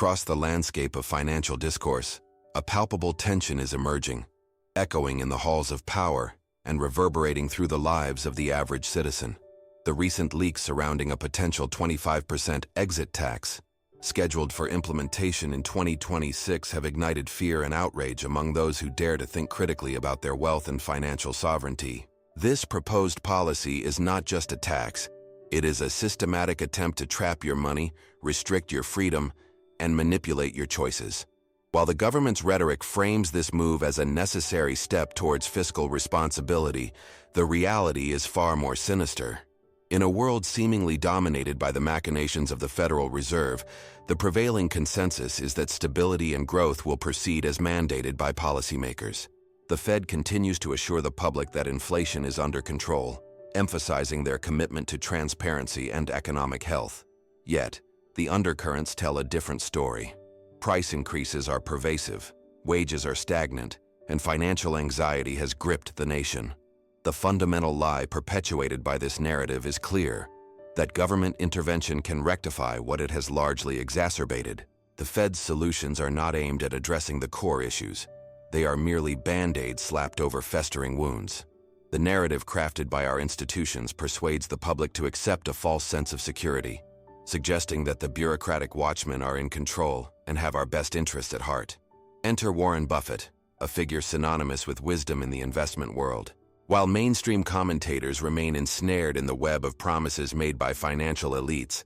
Across the landscape of financial discourse, a palpable tension is emerging, echoing in the halls of power and reverberating through the lives of the average citizen. The recent leaks surrounding a potential 25% exit tax, scheduled for implementation in 2026, have ignited fear and outrage among those who dare to think critically about their wealth and financial sovereignty. This proposed policy is not just a tax. It is a systematic attempt to trap your money, restrict your freedom, and manipulate your choices. While the government's rhetoric frames this move as a necessary step towards fiscal responsibility, the reality is far more sinister. In a world seemingly dominated by the machinations of the Federal Reserve, the prevailing consensus is that stability and growth will proceed as mandated by policymakers. The Fed continues to assure the public that inflation is under control, emphasizing their commitment to transparency and economic health. Yet, the undercurrents tell a different story. Price increases are pervasive, wages are stagnant, and financial anxiety has gripped the nation. The fundamental lie perpetuated by this narrative is clear: that government intervention can rectify what it has largely exacerbated. The Fed's solutions are not aimed at addressing the core issues. They are merely band-aids slapped over festering wounds. The narrative crafted by our institutions persuades the public to accept a false sense of security, suggesting that the bureaucratic watchmen are in control and have our best interests at heart. Enter Warren Buffett, a figure synonymous with wisdom in the investment world. While mainstream commentators remain ensnared in the web of promises made by financial elites,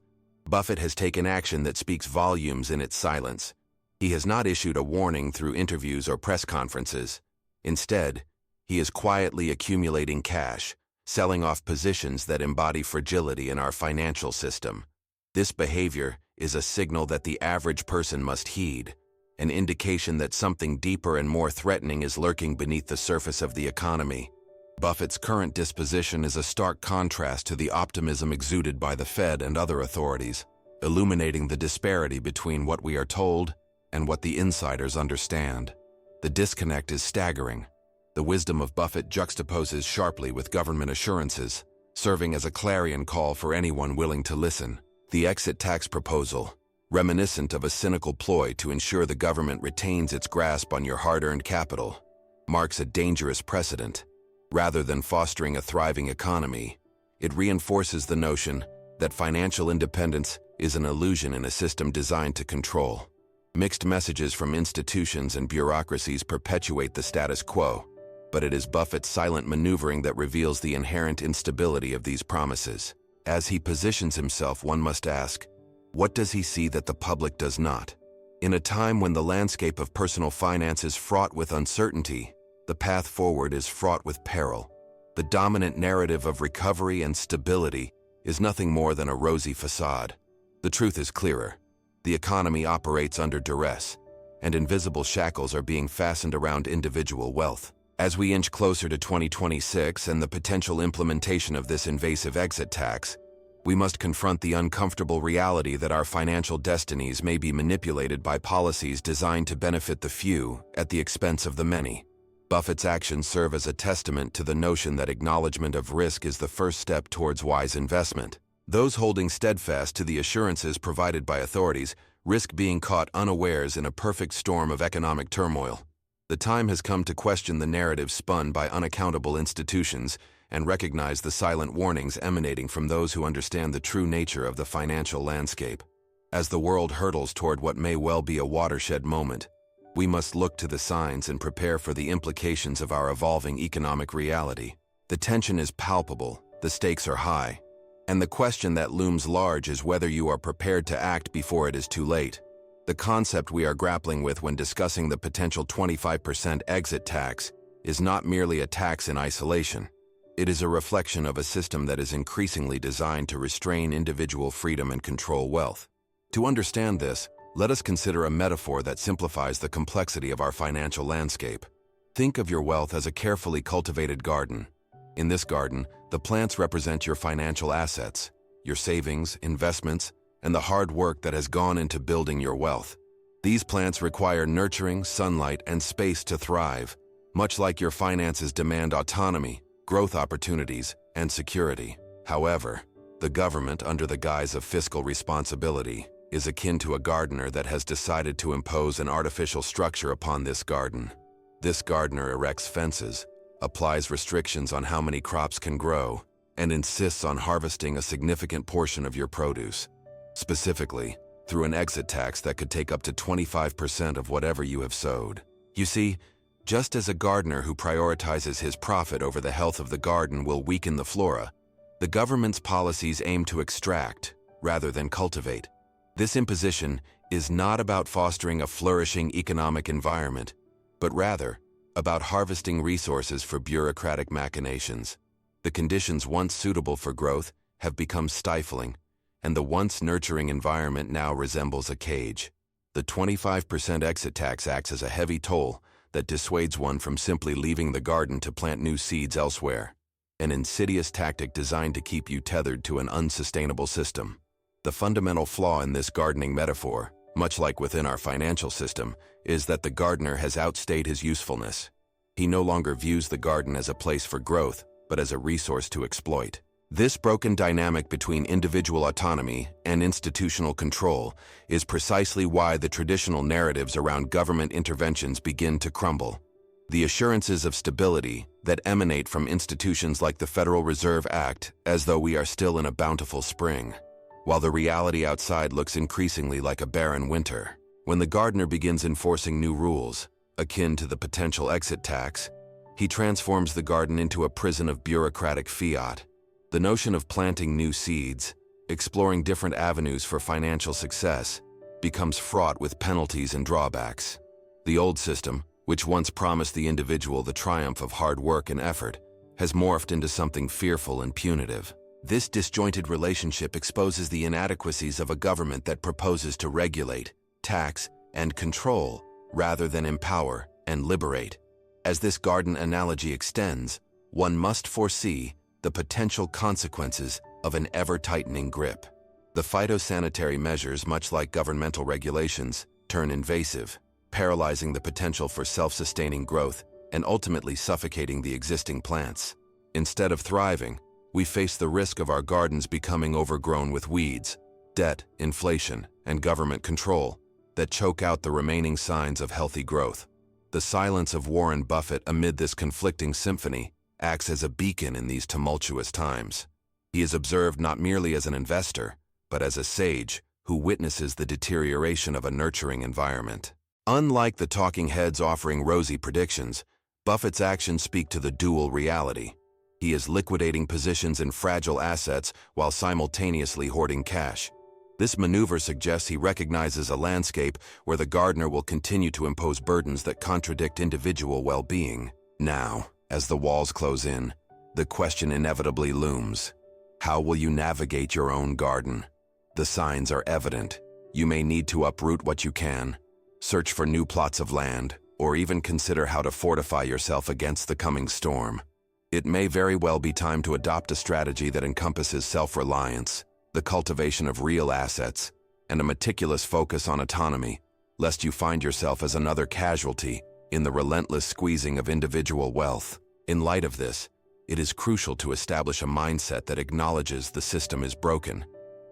Buffett has taken action that speaks volumes in its silence. He has not issued a warning through interviews or press conferences. Instead, he is quietly accumulating cash, selling off positions that embody fragility in our financial system. This behavior is a signal that the average person must heed, an indication that something deeper and more threatening is lurking beneath the surface of the economy. Buffett's current disposition is a stark contrast to the optimism exuded by the Fed and other authorities, illuminating the disparity between what we are told and what the insiders understand. The disconnect is staggering. The wisdom of Buffett juxtaposes sharply with government assurances, serving as a clarion call for anyone willing to listen. The exit tax proposal, reminiscent of a cynical ploy to ensure the government retains its grasp on your hard-earned capital, marks a dangerous precedent. Rather than fostering a thriving economy, it reinforces the notion that financial independence is an illusion in a system designed to control. Mixed messages from institutions and bureaucracies perpetuate the status quo, but it is Buffett's silent maneuvering that reveals the inherent instability of these promises. As he positions himself, one must ask, what does he see that the public does not? In a time when the landscape of personal finance is fraught with uncertainty, the path forward is fraught with peril. The dominant narrative of recovery and stability is nothing more than a rosy facade. The truth is clearer. The economy operates under duress, and invisible shackles are being fastened around individual wealth. As we inch closer to 2026 and the potential implementation of this invasive exit tax, we must confront the uncomfortable reality that our financial destinies may be manipulated by policies designed to benefit the few at the expense of the many. Buffett's actions serve as a testament to the notion that acknowledgement of risk is the first step towards wise investment. Those holding steadfast to the assurances provided by authorities risk being caught unawares in a perfect storm of economic turmoil. The time has come to question the narrative spun by unaccountable institutions and recognize the silent warnings emanating from those who understand the true nature of the financial landscape. As the world hurtles toward what may well be a watershed moment, we must look to the signs and prepare for the implications of our evolving economic reality. The tension is palpable, the stakes are high, and the question that looms large is whether you are prepared to act before it is too late. The concept we are grappling with when discussing the potential 25% exit tax is not merely a tax in isolation. It is a reflection of a system that is increasingly designed to restrain individual freedom and control wealth. To understand this, let us consider a metaphor that simplifies the complexity of our financial landscape. Think of your wealth as a carefully cultivated garden. In this garden, the plants represent your financial assets, your savings, investments, and the hard work that has gone into building your wealth. These plants require nurturing, sunlight, and space to thrive, much like your finances demand autonomy, growth opportunities, and security. However, the government, under the guise of fiscal responsibility, is akin to a gardener that has decided to impose an artificial structure upon this garden. This gardener erects fences, applies restrictions on how many crops can grow, and insists on harvesting a significant portion of your produce, specifically through an exit tax that could take up to 25% of whatever you have sowed. You see, just as a gardener who prioritizes his profit over the health of the garden will weaken the flora, the government's policies aim to extract rather than cultivate. This imposition is not about fostering a flourishing economic environment, but rather about harvesting resources for bureaucratic machinations. The conditions once suitable for growth have become stifling, and the once nurturing environment now resembles a cage. The 25% exit tax acts as a heavy toll that dissuades one from simply leaving the garden to plant new seeds elsewhere, an insidious tactic designed to keep you tethered to an unsustainable system. The fundamental flaw in this gardening metaphor, much like within our financial system, is that the gardener has outstayed his usefulness. He no longer views the garden as a place for growth, but as a resource to exploit. This broken dynamic between individual autonomy and institutional control is precisely why the traditional narratives around government interventions begin to crumble. The assurances of stability that emanate from institutions like the Federal Reserve act as though we are still in a bountiful spring, while the reality outside looks increasingly like a barren winter. When the gardener begins enforcing new rules, akin to the potential exit tax, he transforms the garden into a prison of bureaucratic fiat. The notion of planting new seeds, exploring different avenues for financial success, becomes fraught with penalties and drawbacks. The old system, which once promised the individual the triumph of hard work and effort, has morphed into something fearful and punitive. This disjointed relationship exposes the inadequacies of a government that proposes to regulate, tax, and control rather than empower and liberate. As this garden analogy extends, one must foresee the potential consequences of an ever-tightening grip. The phytosanitary measures, much like governmental regulations, turn invasive, paralyzing the potential for self-sustaining growth and ultimately suffocating the existing plants. Instead of thriving, we face the risk of our gardens becoming overgrown with weeds, debt, inflation, and government control that choke out the remaining signs of healthy growth. The silence of Warren Buffett amid this conflicting symphony acts as a beacon in these tumultuous times. He is observed not merely as an investor, but as a sage who witnesses the deterioration of a nurturing environment. Unlike the talking heads offering rosy predictions, Buffett's actions speak to the dual reality. He is liquidating positions in fragile assets while simultaneously hoarding cash. This maneuver suggests he recognizes a landscape where the gardener will continue to impose burdens that contradict individual well-being. Now, as the walls close in, the question inevitably looms. How will you navigate your own garden? The signs are evident. You may need to uproot what you can, search for new plots of land, or even consider how to fortify yourself against the coming storm. It may very well be time to adopt a strategy that encompasses self-reliance, the cultivation of real assets, and a meticulous focus on autonomy, lest you find yourself as another casualty in the relentless squeezing of individual wealth. In light of this, it is crucial to establish a mindset that acknowledges the system is broken,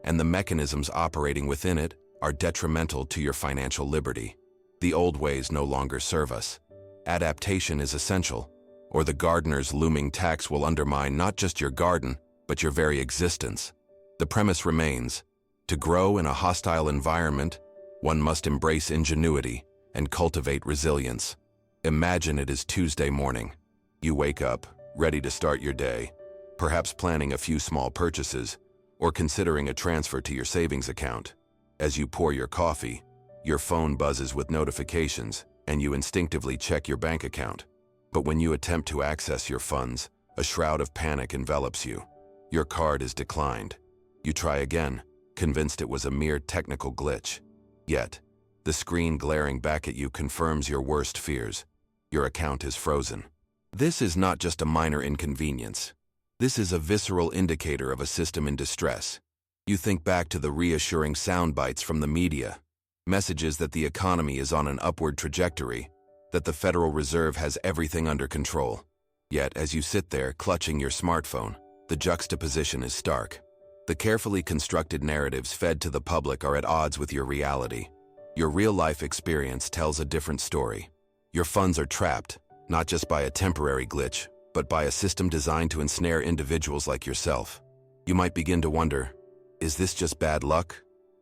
and the mechanisms operating within it are detrimental to your financial liberty. The old ways no longer serve us. Adaptation is essential, or the gardener's looming tax will undermine not just your garden, but your very existence. The premise remains: to grow in a hostile environment, one must embrace ingenuity and cultivate resilience. Imagine it is Tuesday morning. You wake up, ready to start your day, perhaps planning a few small purchases or considering a transfer to your savings account. As you pour your coffee, your phone buzzes with notifications and you instinctively check your bank account. But when you attempt to access your funds, a shroud of panic envelops you. Your card is declined. You try again, convinced it was a mere technical glitch. Yet, the screen glaring back at you confirms your worst fears. Your account is frozen. This is not just a minor inconvenience. This is a visceral indicator of a system in distress. You think back to the reassuring sound bites from the media, messages that the economy is on an upward trajectory, that the Federal Reserve has everything under control. Yet, as you sit there clutching your smartphone, the juxtaposition is stark. The carefully constructed narratives fed to the public are at odds with your reality. Your real-life experience tells a different story. Your funds are trapped, not just by a temporary glitch, but by a system designed to ensnare individuals like yourself. You might begin to wonder, is this just bad luck?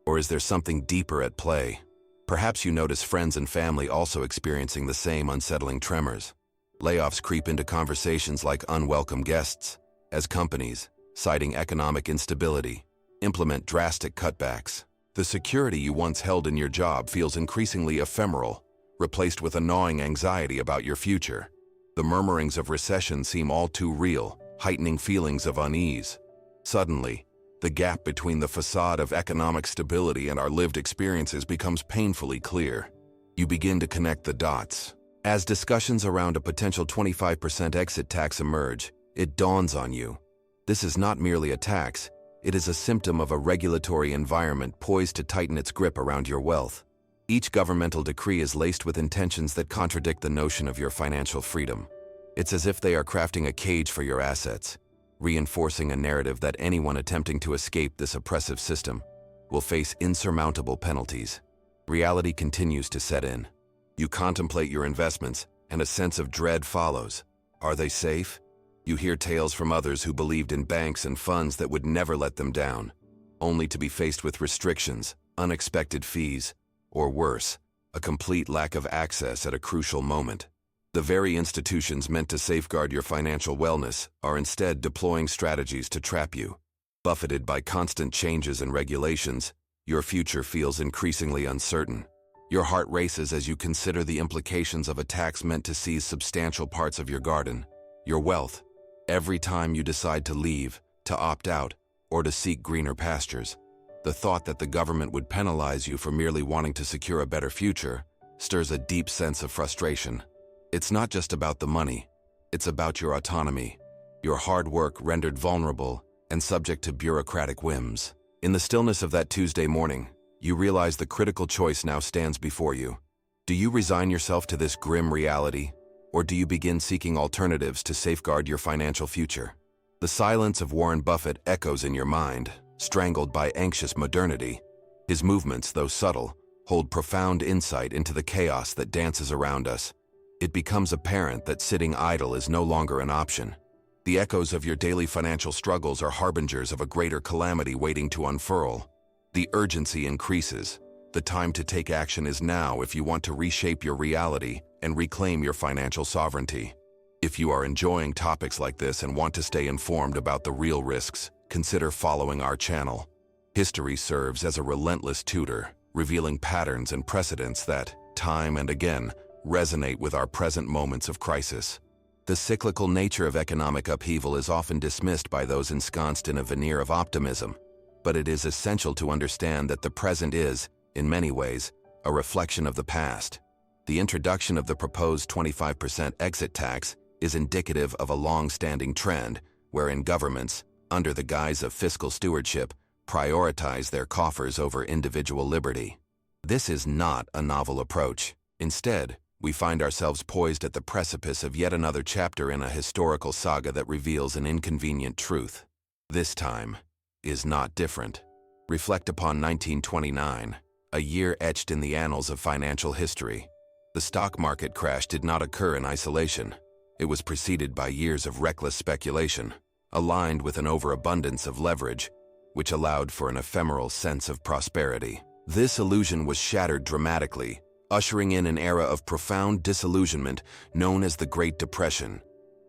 Or is there something deeper at play? Perhaps you notice friends and family also experiencing the same unsettling tremors. Layoffs creep into conversations like unwelcome guests, as companies, citing economic instability, implement drastic cutbacks. The security you once held in your job feels increasingly ephemeral, replaced with a gnawing anxiety about your future. The murmurings of recession seem all too real, heightening feelings of unease. Suddenly, the gap between the facade of economic stability and our lived experiences becomes painfully clear. You begin to connect the dots. As discussions around a potential 25% exit tax emerge, it dawns on you. This is not merely a tax, it is a symptom of a regulatory environment poised to tighten its grip around your wealth. Each governmental decree is laced with intentions that contradict the notion of your financial freedom. It's as if they are crafting a cage for your assets, reinforcing a narrative that anyone attempting to escape this oppressive system will face insurmountable penalties. Reality continues to set in. You contemplate your investments, and a sense of dread follows. Are they safe? You hear tales from others who believed in banks and funds that would never let them down, only to be faced with restrictions, unexpected fees, or worse, a complete lack of access at a crucial moment. The very institutions meant to safeguard your financial wellness are instead deploying strategies to trap you. Buffeted by constant changes and regulations, your future feels increasingly uncertain. Your heart races as you consider the implications of a tax meant to seize substantial parts of your garden, your wealth. Every time you decide to leave, to opt out, or to seek greener pastures, the thought that the government would penalize you for merely wanting to secure a better future stirs a deep sense of frustration. It's not just about the money, it's about your autonomy, your hard work rendered vulnerable and subject to bureaucratic whims. In the stillness of that Tuesday morning, you realize the critical choice now stands before you. Do you resign yourself to this grim reality, or do you begin seeking alternatives to safeguard your financial future? The silence of Warren Buffett echoes in your mind, strangled by anxious modernity. His movements, though subtle, hold profound insight into the chaos that dances around us. It becomes apparent that sitting idle is no longer an option. The echoes of your daily financial struggles are harbingers of a greater calamity waiting to unfurl. The urgency increases. The time to take action is now if you want to reshape your reality and reclaim your financial sovereignty. If you are enjoying topics like this and want to stay informed about the real risks, consider following our channel. History serves as a relentless tutor, revealing patterns and precedents that, time and again, resonate with our present moments of crisis. The cyclical nature of economic upheaval is often dismissed by those ensconced in a veneer of optimism, but it is essential to understand that the present is, in many ways, a reflection of the past. The introduction of the proposed 25% exit tax is indicative of a long-standing trend wherein governments, under the guise of fiscal stewardship, prioritize their coffers over individual liberty. This is not a novel approach. Instead, we find ourselves poised at the precipice of yet another chapter in a historical saga that reveals an inconvenient truth. This time is not different. Reflect upon 1929, a year etched in the annals of financial history. The stock market crash did not occur in isolation. It was preceded by years of reckless speculation, aligned with an overabundance of leverage, which allowed for an ephemeral sense of prosperity. This illusion was shattered dramatically, ushering in an era of profound disillusionment known as the Great Depression.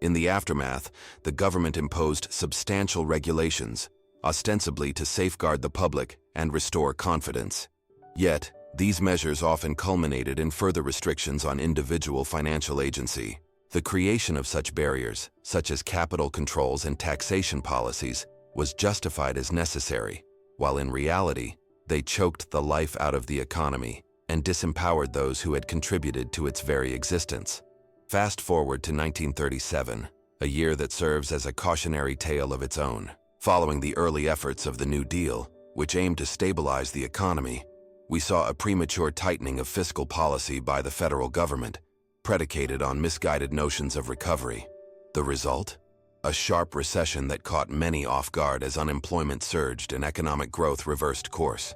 In the aftermath, the government imposed substantial regulations, ostensibly to safeguard the public and restore confidence. Yet, these measures often culminated in further restrictions on individual financial agency. The creation of such barriers, such as capital controls and taxation policies, was justified as necessary, while in reality, they choked the life out of the economy and disempowered those who had contributed to its very existence. Fast forward to 1937, a year that serves as a cautionary tale of its own. Following the early efforts of the New Deal, which aimed to stabilize the economy, we saw a premature tightening of fiscal policy by the federal government, predicated on misguided notions of recovery. The result? a sharp recession that caught many off guard as unemployment surged and economic growth reversed course.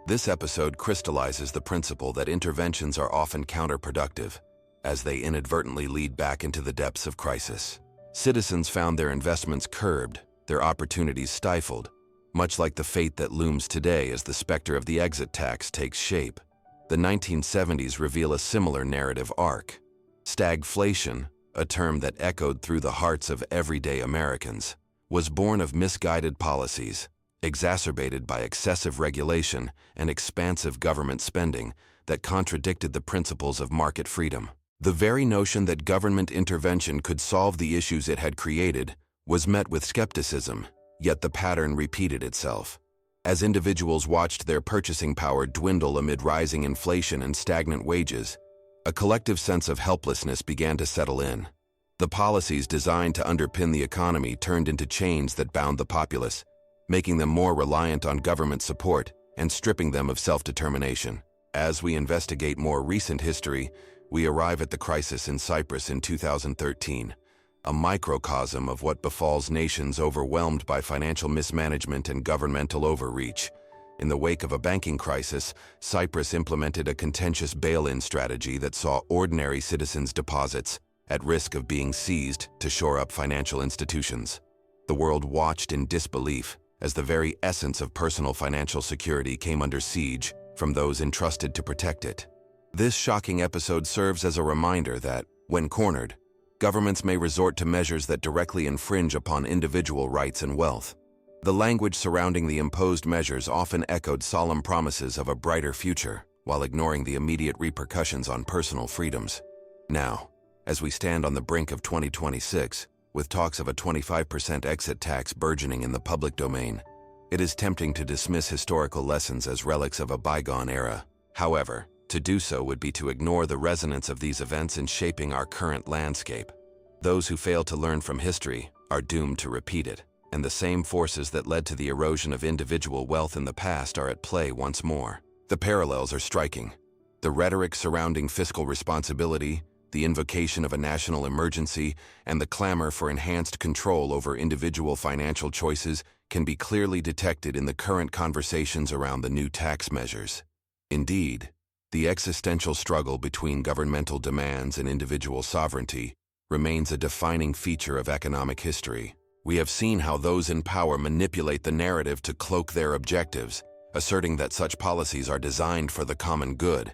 This episode crystallizes the principle that interventions are often counterproductive, as they inadvertently lead back into the depths of crisis. Citizens found their investments curbed, their opportunities stifled, much like the fate that looms today as the specter of the exit tax takes shape. The 1970s reveal a similar narrative arc. Stagflation, a term that echoed through the hearts of everyday Americans, was born of misguided policies, exacerbated by excessive regulation and expansive government spending that contradicted the principles of market freedom. The very notion that government intervention could solve the issues it had created was met with skepticism, yet the pattern repeated itself. As individuals watched their purchasing power dwindle amid rising inflation and stagnant wages, a collective sense of helplessness began to settle in. The policies designed to underpin the economy turned into chains that bound the populace, making them more reliant on government support and stripping them of self-determination. As we investigate more recent history, we arrive at the crisis in Cyprus in 2013, a microcosm of what befalls nations overwhelmed by financial mismanagement and governmental overreach. In the wake of a banking crisis, Cyprus implemented a contentious bail-in strategy that saw ordinary citizens' deposits at risk of being seized to shore up financial institutions. The world watched in disbelief as the very essence of personal financial security came under siege from those entrusted to protect it. This shocking episode serves as a reminder that, when cornered, governments may resort to measures that directly infringe upon individual rights and wealth. The language surrounding the imposed measures often echoed solemn promises of a brighter future, while ignoring the immediate repercussions on personal freedoms. Now, as we stand on the brink of 2026, with talks of a 25% exit tax burgeoning in the public domain, it is tempting to dismiss historical lessons as relics of a bygone era. However, to do so would be to ignore the resonance of these events in shaping our current landscape. Those who fail to learn from history are doomed to repeat it, and the same forces that led to the erosion of individual wealth in the past are at play once more. The parallels are striking. The rhetoric surrounding fiscal responsibility, the invocation of a national emergency, and the clamor for enhanced control over individual financial choices can be clearly detected in the current conversations around the new tax measures. Indeed, the existential struggle between governmental demands and individual sovereignty remains a defining feature of economic history. We have seen how those in power manipulate the narrative to cloak their objectives, asserting that such policies are designed for the common good.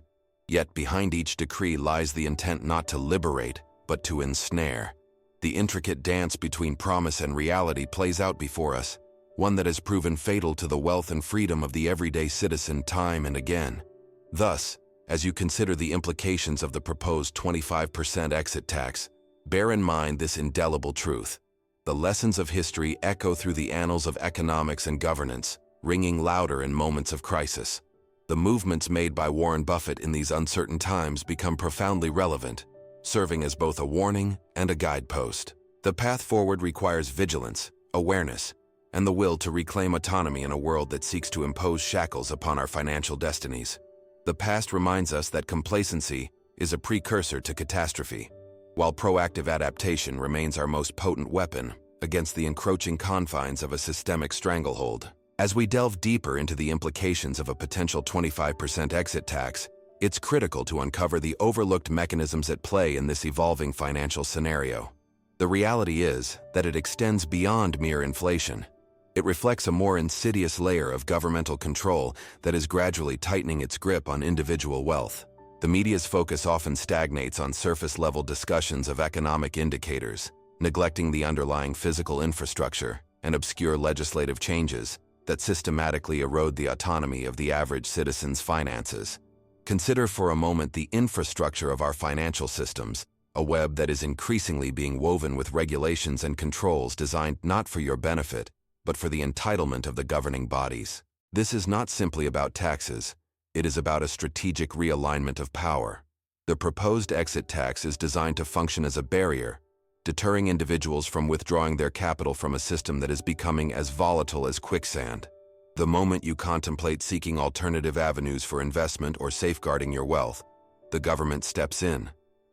Yet behind each decree lies the intent not to liberate, but to ensnare. The intricate dance between promise and reality plays out before us, one that has proven fatal to the wealth and freedom of the everyday citizen time and again. Thus, as you consider the implications of the proposed 25% exit tax, bear in mind this indelible truth. The lessons of history echo through the annals of economics and governance, ringing louder in moments of crisis. The movements made by Warren Buffett in these uncertain times become profoundly relevant, serving as both a warning and a guidepost. The path forward requires vigilance, awareness, and the will to reclaim autonomy in a world that seeks to impose shackles upon our financial destinies. The past reminds us that complacency is a precursor to catastrophe, while proactive adaptation remains our most potent weapon against the encroaching confines of a systemic stranglehold. As we delve deeper into the implications of a potential 25% exit tax, it's critical to uncover the overlooked mechanisms at play in this evolving financial scenario. The reality is that it extends beyond mere inflation. It reflects a more insidious layer of governmental control that is gradually tightening its grip on individual wealth. The media's focus often stagnates on surface-level discussions of economic indicators, neglecting the underlying physical infrastructure and obscure legislative changes that systematically erode the autonomy of the average citizen's finances. Consider for a moment the infrastructure of our financial systems, a web that is increasingly being woven with regulations and controls designed not for your benefit, but for the entitlement of the governing bodies. This is not simply about taxes. It is about a strategic realignment of power. The proposed exit tax is designed to function as a barrier, deterring individuals from withdrawing their capital from a system that is becoming as volatile as quicksand. The moment you contemplate seeking alternative avenues for investment or safeguarding your wealth, the government steps in.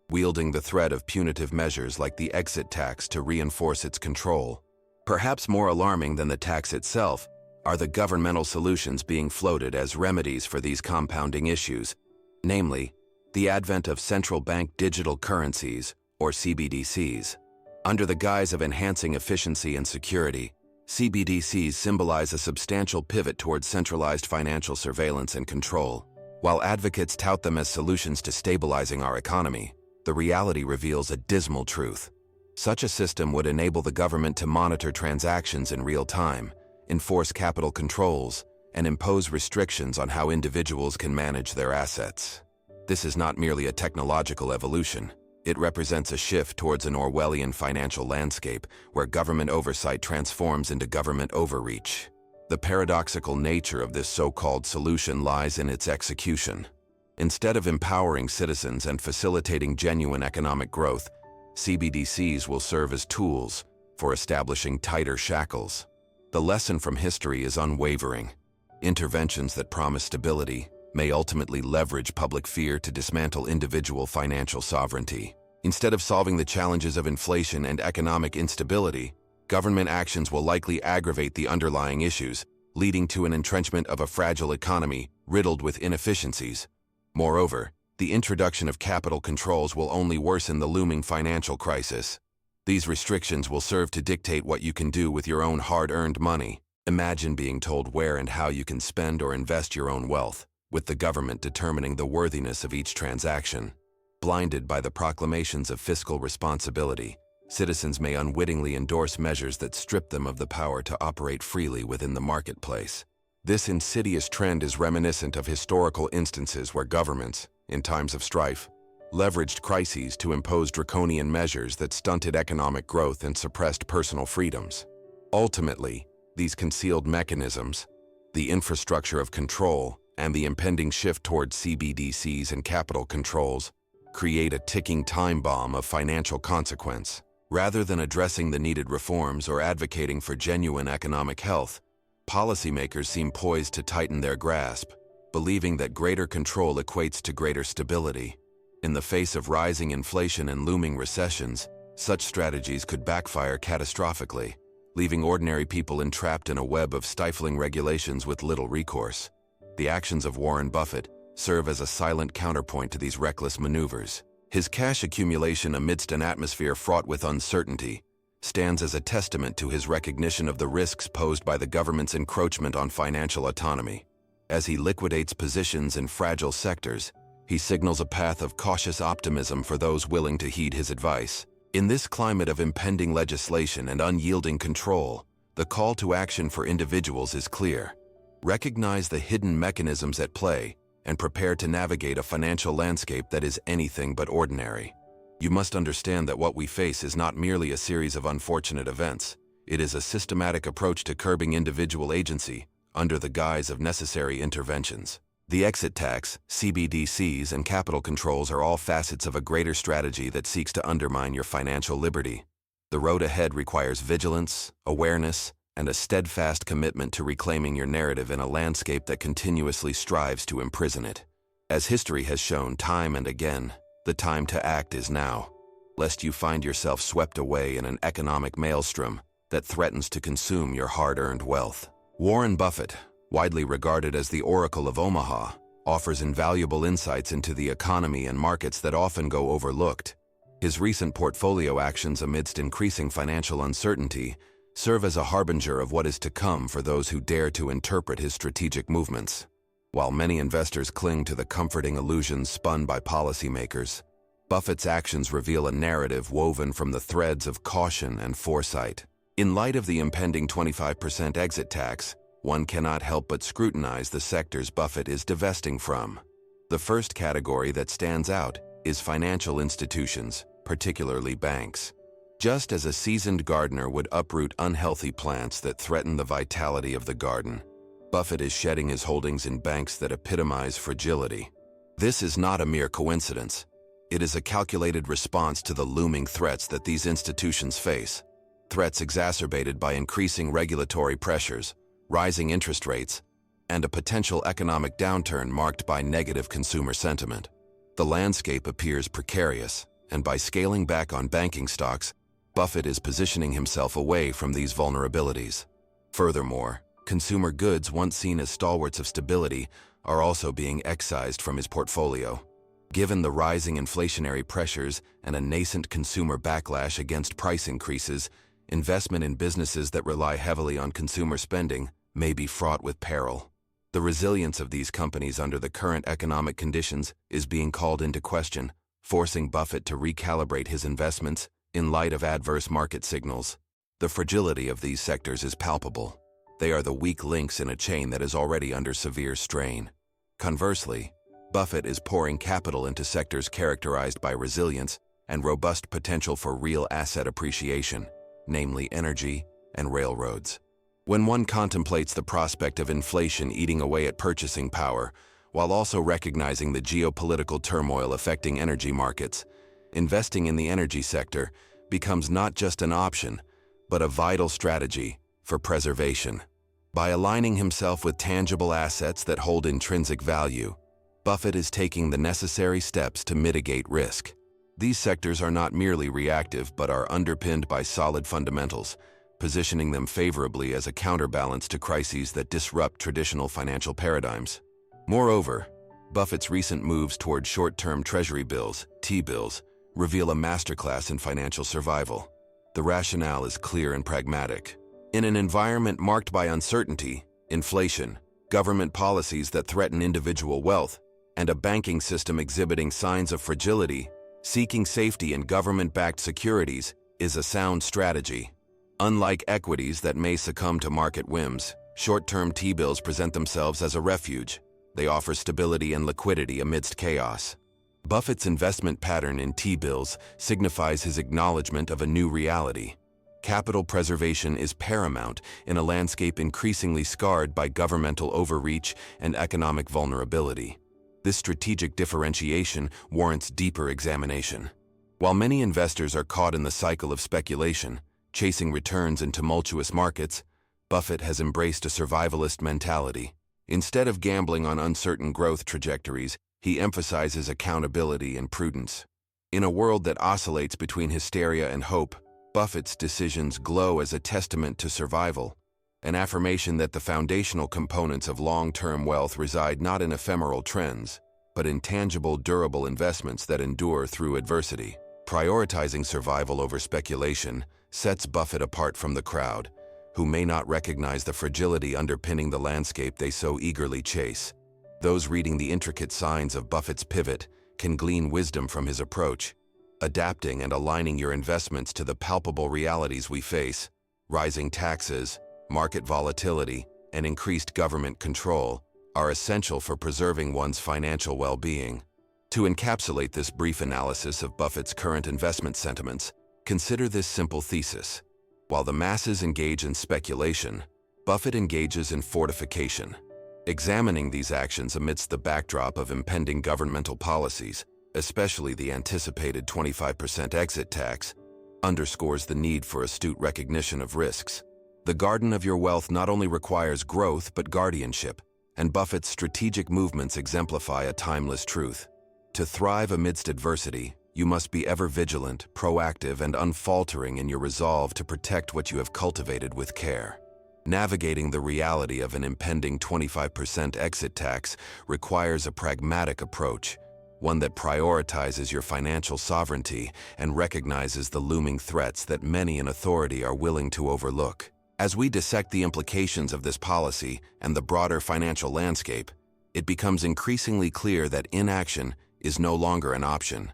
wielding the threat of punitive measures like the exit tax to reinforce its control. Perhaps more alarming than the tax itself are the governmental solutions being floated as remedies for these compounding issues, namely, the advent of central bank digital currencies, or CBDCs. Under the guise of enhancing efficiency and security, CBDCs symbolize a substantial pivot towards centralized financial surveillance and control. While advocates tout them as solutions to stabilizing our economy, the reality reveals a dismal truth. Such a system would enable the government to monitor transactions in real time, enforce capital controls, and impose restrictions on how individuals can manage their assets. This is not merely a technological evolution. It represents a shift towards an Orwellian financial landscape where government oversight transforms into government overreach. The paradoxical nature of this so-called solution lies in its execution. Instead of empowering citizens and facilitating genuine economic growth, CBDCs will serve as tools for establishing tighter shackles. The lesson from history is unwavering. Interventions that promise stability may ultimately leverage public fear to dismantle individual financial sovereignty. Instead of solving the challenges of inflation and economic instability, government actions will likely aggravate the underlying issues, leading to an entrenchment of a fragile economy riddled with inefficiencies. Moreover, the introduction of capital controls will only worsen the looming financial crisis. These restrictions will serve to dictate what you can do with your own hard-earned money. Imagine being told where and how you can spend or invest your own wealth, with the government determining the worthiness of each transaction. Blinded by the proclamations of fiscal responsibility, citizens may unwittingly endorse measures that strip them of the power to operate freely within the marketplace. This insidious trend is reminiscent of historical instances where governments, in times of strife, leveraged crises to impose draconian measures that stunted economic growth and suppressed personal freedoms. Ultimately, these concealed mechanisms, the infrastructure of control, and the impending shift towards CBDCs and capital controls, create a ticking time bomb of financial consequence. Rather than addressing the needed reforms or advocating for genuine economic health, policymakers seem poised to tighten their grasp, believing that greater control equates to greater stability. In the face of rising inflation and looming recessions, such strategies could backfire catastrophically, leaving ordinary people entrapped in a web of stifling regulations with little recourse. The actions of Warren Buffett serve as a silent counterpoint to these reckless maneuvers. His cash accumulation amidst an atmosphere fraught with uncertainty stands as a testament to his recognition of the risks posed by the government's encroachment on financial autonomy. As he liquidates positions in fragile sectors, he signals a path of cautious optimism for those willing to heed his advice. In this climate of impending legislation and unyielding control, the call to action for individuals is clear. Recognize the hidden mechanisms at play and prepare to navigate a financial landscape that is anything but ordinary. You must understand that what we face is not merely a series of unfortunate events. It is a systematic approach to curbing individual agency under the guise of necessary interventions. The exit tax, CBDCs, and capital controls are all facets of a greater strategy that seeks to undermine your financial liberty. The road ahead requires vigilance, awareness, and a steadfast commitment to reclaiming your narrative in a landscape that continuously strives to imprison it. As history has shown time and again, the time to act is now, lest you find yourself swept away in an economic maelstrom that threatens to consume your hard-earned wealth. Warren Buffett, widely regarded as the Oracle of Omaha, offers invaluable insights into the economy and markets that often go overlooked. His recent portfolio actions amidst increasing financial uncertainty serve as a harbinger of what is to come for those who dare to interpret his strategic movements. While many investors cling to the comforting illusions spun by policymakers, Buffett's actions reveal a narrative woven from the threads of caution and foresight. In light of the impending 25% exit tax, one cannot help but scrutinize the sectors Buffett is divesting from. The first category that stands out is financial institutions, particularly banks. Just as a seasoned gardener would uproot unhealthy plants that threaten the vitality of the garden, Buffett is shedding his holdings in banks that epitomize fragility. This is not a mere coincidence. It is a calculated response to the looming threats that these institutions face. Threats exacerbated by increasing regulatory pressures, rising interest rates, and a potential economic downturn marked by negative consumer sentiment. The landscape appears precarious, and by scaling back on banking stocks, Buffett is positioning himself away from these vulnerabilities. Furthermore, consumer goods once seen as stalwarts of stability are also being excised from his portfolio. Given the rising inflationary pressures and a nascent consumer backlash against price increases, investment in businesses that rely heavily on consumer spending may be fraught with peril. The resilience of these companies under the current economic conditions is being called into question, forcing Buffett to recalibrate his investments in light of adverse market signals. The fragility of these sectors is palpable. They are the weak links in a chain that is already under severe strain. Conversely, Buffett is pouring capital into sectors characterized by resilience and robust potential for real asset appreciation, namely energy and railroads. When one contemplates the prospect of inflation eating away at purchasing power, while also recognizing the geopolitical turmoil affecting energy markets, investing in the energy sector becomes not just an option, but a vital strategy for preservation. By aligning himself with tangible assets that hold intrinsic value, Buffett is taking the necessary steps to mitigate risk. These sectors are not merely reactive but are underpinned by solid fundamentals, positioning them favorably as a counterbalance to crises that disrupt traditional financial paradigms. Moreover, Buffett's recent moves toward short-term treasury bills, T-bills, reveal a masterclass in financial survival. The rationale is clear and pragmatic. In an environment marked by uncertainty, inflation, government policies that threaten individual wealth, and a banking system exhibiting signs of fragility, seeking safety in government-backed securities is a sound strategy. Unlike equities that may succumb to market whims, short-term T-bills present themselves as a refuge. They offer stability and liquidity amidst chaos. Buffett's investment pattern in T-bills signifies his acknowledgement of a new reality. Capital preservation is paramount in a landscape increasingly scarred by governmental overreach and economic vulnerability. This strategic differentiation warrants deeper examination. While many investors are caught in the cycle of speculation, chasing returns in tumultuous markets, Buffett has embraced a survivalist mentality. Instead of gambling on uncertain growth trajectories, he emphasizes accountability and prudence. In a world that oscillates between hysteria and hope, Buffett's decisions glow as a testament to survival, an affirmation that the foundational components of long-term wealth reside not in ephemeral trends, but in tangible, durable investments that endure through adversity. Prioritizing survival over speculation sets Buffett apart from the crowd, who may not recognize the fragility underpinning the landscape they so eagerly chase. Those reading the intricate signs of Buffett's pivot can glean wisdom from his approach. Adapting and aligning your investments to the palpable realities we face, rising taxes, market volatility, and increased government control, are essential for preserving one's financial well-being. To encapsulate this brief analysis of Buffett's current investment sentiments, consider this simple thesis. While the masses engage in speculation, Buffett engages in fortification. Examining these actions amidst the backdrop of impending governmental policies, especially the anticipated 25% exit tax, underscores the need for astute recognition of risks. The garden of your wealth not only requires growth but guardianship, and Buffett's strategic movements exemplify a timeless truth. To thrive amidst adversity, you must be ever vigilant, proactive, and unfaltering in your resolve to protect what you have cultivated with care. Navigating the reality of an impending 25% exit tax requires a pragmatic approach, one that prioritizes your financial sovereignty and recognizes the looming threats that many in authority are willing to overlook. As we dissect the implications of this policy and the broader financial landscape, it becomes increasingly clear that inaction is no longer an option.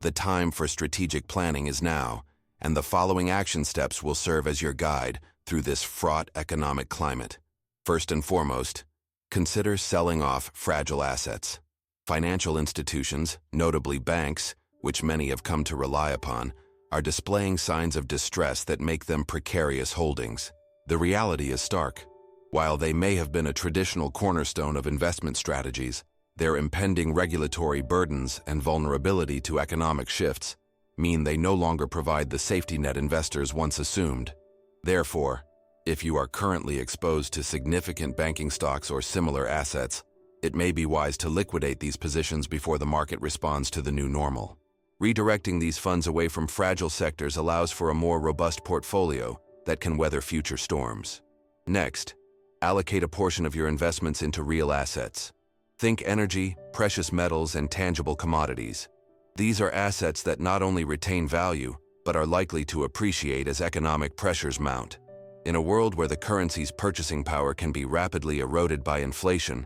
The time for strategic planning is now, and the following action steps will serve as your guide through this fraught economic climate. First and foremost, consider selling off fragile assets. Financial institutions, notably banks, which many have come to rely upon, are displaying signs of distress that make them precarious holdings. The reality is stark. While they may have been a traditional cornerstone of investment strategies, their impending regulatory burdens and vulnerability to economic shifts mean they no longer provide the safety net investors once assumed. Therefore, if you are currently exposed to significant banking stocks or similar assets, it may be wise to liquidate these positions before the market responds to the new normal. Redirecting these funds away from fragile sectors allows for a more robust portfolio that can weather future storms. Next, allocate a portion of your investments into real assets. Think energy, precious metals, and tangible commodities. These are assets that not only retain value, but are likely to appreciate as economic pressures mount. In a world where the currency's purchasing power can be rapidly eroded by inflation,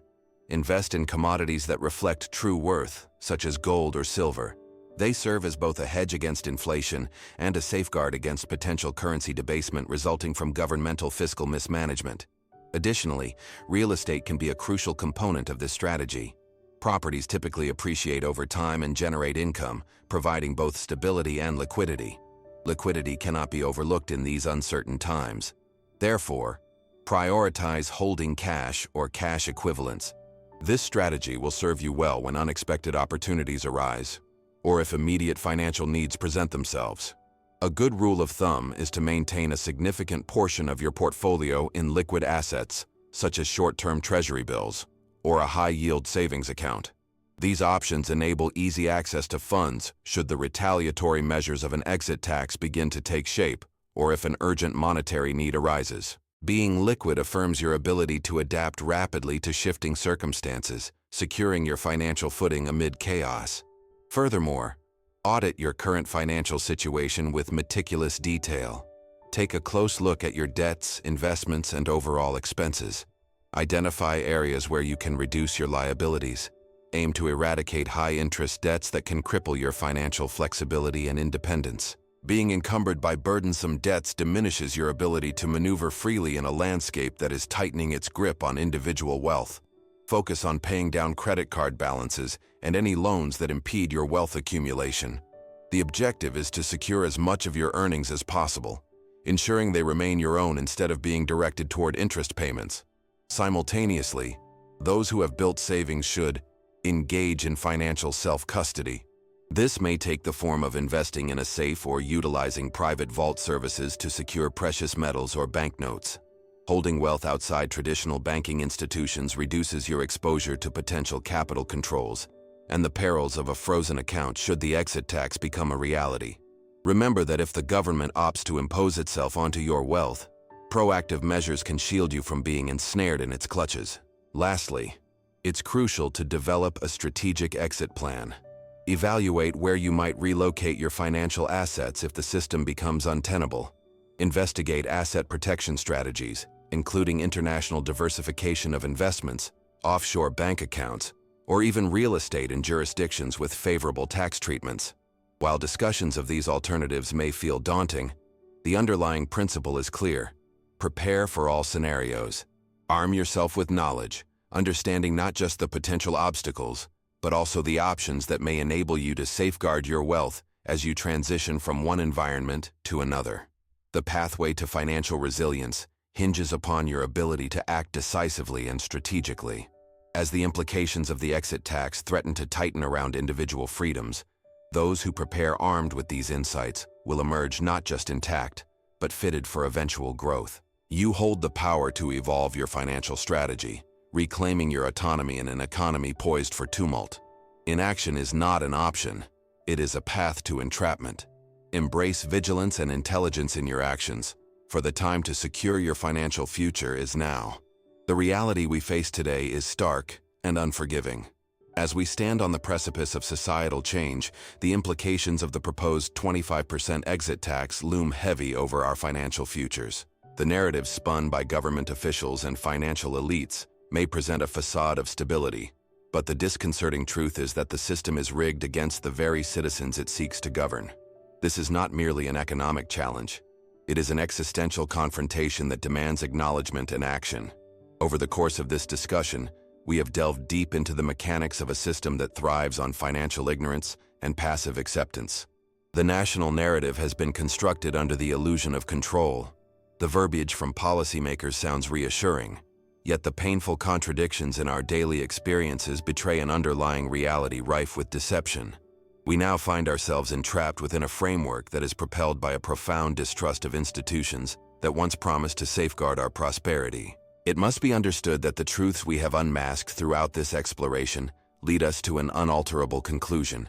invest in commodities that reflect true worth, such as gold or silver. They serve as both a hedge against inflation and a safeguard against potential currency debasement resulting from governmental fiscal mismanagement. Additionally, real estate can be a crucial component of this strategy. Properties typically appreciate over time and generate income, providing both stability and liquidity. Liquidity cannot be overlooked in these uncertain times. Therefore, prioritize holding cash or cash equivalents. This strategy will serve you well when unexpected opportunities arise, or if immediate financial needs present themselves. A good rule of thumb is to maintain a significant portion of your portfolio in liquid assets, such as short-term treasury bills, or a high-yield savings account. These options enable easy access to funds should the retaliatory measures of an exit tax begin to take shape, or if an urgent monetary need arises. Being liquid affirms your ability to adapt rapidly to shifting circumstances, securing your financial footing amid chaos. Furthermore, audit your current financial situation with meticulous detail. Take a close look at your debts, investments, and overall expenses. Identify areas where you can reduce your liabilities. Aim to eradicate high-interest debts that can cripple your financial flexibility and independence. Being encumbered by burdensome debts diminishes your ability to maneuver freely in a landscape that is tightening its grip on individual wealth. Focus on paying down credit card balances and any loans that impede your wealth accumulation. The objective is to secure as much of your earnings as possible, ensuring they remain your own instead of being directed toward interest payments. Simultaneously, those who have built savings should engage in financial self-custody. This may take the form of investing in a safe or utilizing private vault services to secure precious metals or banknotes. Holding wealth outside traditional banking institutions reduces your exposure to potential capital controls and the perils of a frozen account should the exit tax become a reality. Remember that if the government opts to impose itself onto your wealth, proactive measures can shield you from being ensnared in its clutches. Lastly, it's crucial to develop a strategic exit plan. Evaluate where you might relocate your financial assets if the system becomes untenable. Investigate asset protection strategies, including international diversification of investments, offshore bank accounts, or even real estate in jurisdictions with favorable tax treatments. While discussions of these alternatives may feel daunting, the underlying principle is clear. Prepare for all scenarios. Arm yourself with knowledge, understanding not just the potential obstacles, but also the options that may enable you to safeguard your wealth as you transition from one environment to another. The pathway to financial resilience hinges upon your ability to act decisively and strategically. As the implications of the exit tax threaten to tighten around individual freedoms, those who prepare armed with these insights will emerge not just intact, but fitted for eventual growth. You hold the power to evolve your financial strategy, reclaiming your autonomy in an economy poised for tumult. Inaction is not an option, it is a path to entrapment. Embrace vigilance and intelligence in your actions, for the time to secure your financial future is now. The reality we face today is stark and unforgiving. As we stand on the precipice of societal change, the implications of the proposed 25% exit tax loom heavy over our financial futures. The narrative spun by government officials and financial elites may present a facade of stability, but the disconcerting truth is that the system is rigged against the very citizens it seeks to govern. This is not merely an economic challenge. It is an existential confrontation that demands acknowledgement and action. Over the course of this discussion, we have delved deep into the mechanics of a system that thrives on financial ignorance and passive acceptance. The national narrative has been constructed under the illusion of control. The verbiage from policymakers sounds reassuring, yet the painful contradictions in our daily experiences betray an underlying reality rife with deception. We now find ourselves entrapped within a framework that is propelled by a profound distrust of institutions that once promised to safeguard our prosperity. It must be understood that the truths we have unmasked throughout this exploration lead us to an unalterable conclusion.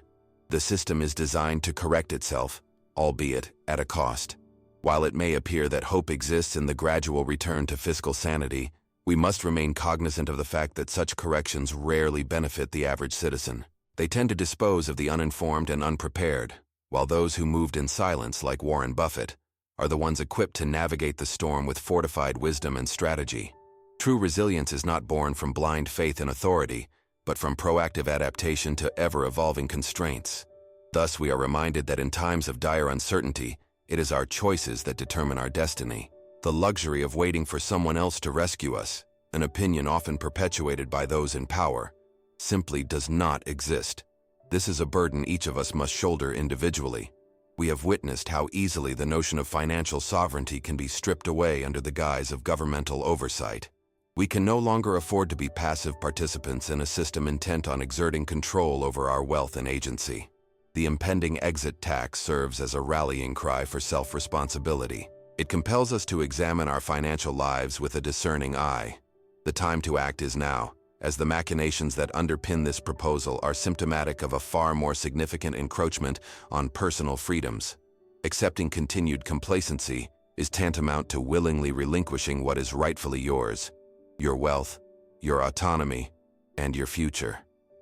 The system is designed to correct itself, albeit at a cost. While it may appear that hope exists in the gradual return to fiscal sanity, we must remain cognizant of the fact that such corrections rarely benefit the average citizen. They tend to dispose of the uninformed and unprepared, while those who moved in silence, like Warren Buffett, are the ones equipped to navigate the storm with fortified wisdom and strategy. True resilience is not born from blind faith in authority, but from proactive adaptation to ever-evolving constraints. Thus, we are reminded that in times of dire uncertainty, it is our choices that determine our destiny. The luxury of waiting for someone else to rescue us, an opinion often perpetuated by those in power, simply does not exist. This is a burden each of us must shoulder individually. We have witnessed how easily the notion of financial sovereignty can be stripped away under the guise of governmental oversight. We can no longer afford to be passive participants in a system intent on exerting control over our wealth and agency. The impending exit tax serves as a rallying cry for self-responsibility. It compels us to examine our financial lives with a discerning eye. The time to act is now, as the machinations that underpin this proposal are symptomatic of a far more significant encroachment on personal freedoms. Accepting continued complacency is tantamount to willingly relinquishing what is rightfully yours: your wealth, your autonomy, and your future.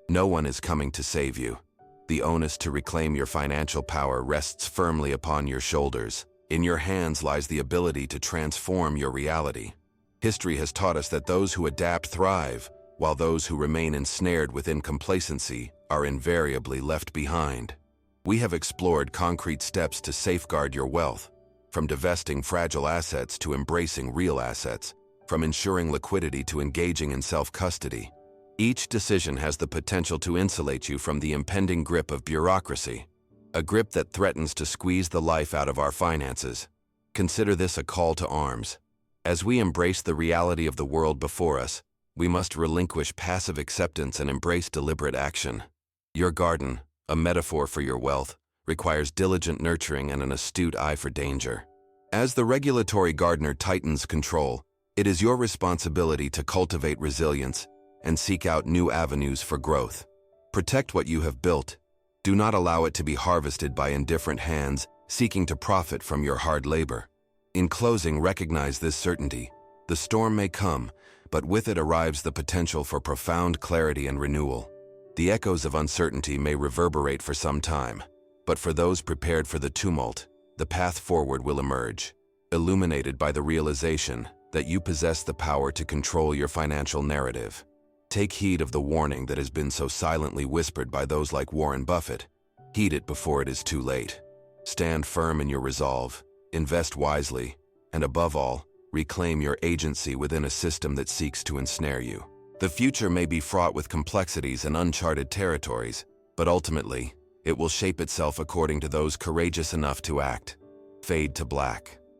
No one is coming to save you. The onus to reclaim your financial power rests firmly upon your shoulders. In your hands lies the ability to transform your reality. History has taught us that those who adapt thrive, while those who remain ensnared within complacency are invariably left behind. We have explored concrete steps to safeguard your wealth, from divesting fragile assets to embracing real assets, from ensuring liquidity to engaging in self-custody. Each decision has the potential to insulate you from the impending grip of bureaucracy, a grip that threatens to squeeze the life out of our finances. Consider this a call to arms. As we embrace the reality of the world before us, we must relinquish passive acceptance and embrace deliberate action. Your garden, a metaphor for your wealth, requires diligent nurturing and an astute eye for danger. As the regulatory gardener tightens control, it is your responsibility to cultivate resilience and seek out new avenues for growth. Protect what you have built. Do not allow it to be harvested by indifferent hands seeking to profit from your hard labor. In closing, recognize this certainty. The storm may come, but with it arrives the potential for profound clarity and renewal. The echoes of uncertainty may reverberate for some time, but for those prepared for the tumult, the path forward will emerge, illuminated by the realization that you possess the power to control your financial narrative. Take heed of the warning that has been so silently whispered by those like Warren Buffett. Heed it before it is too late. Stand firm in your resolve, invest wisely, and above all, reclaim your agency within a system that seeks to ensnare you. The future may be fraught with complexities and uncharted territories, but ultimately, it will shape itself according to those courageous enough to act. Fade to black.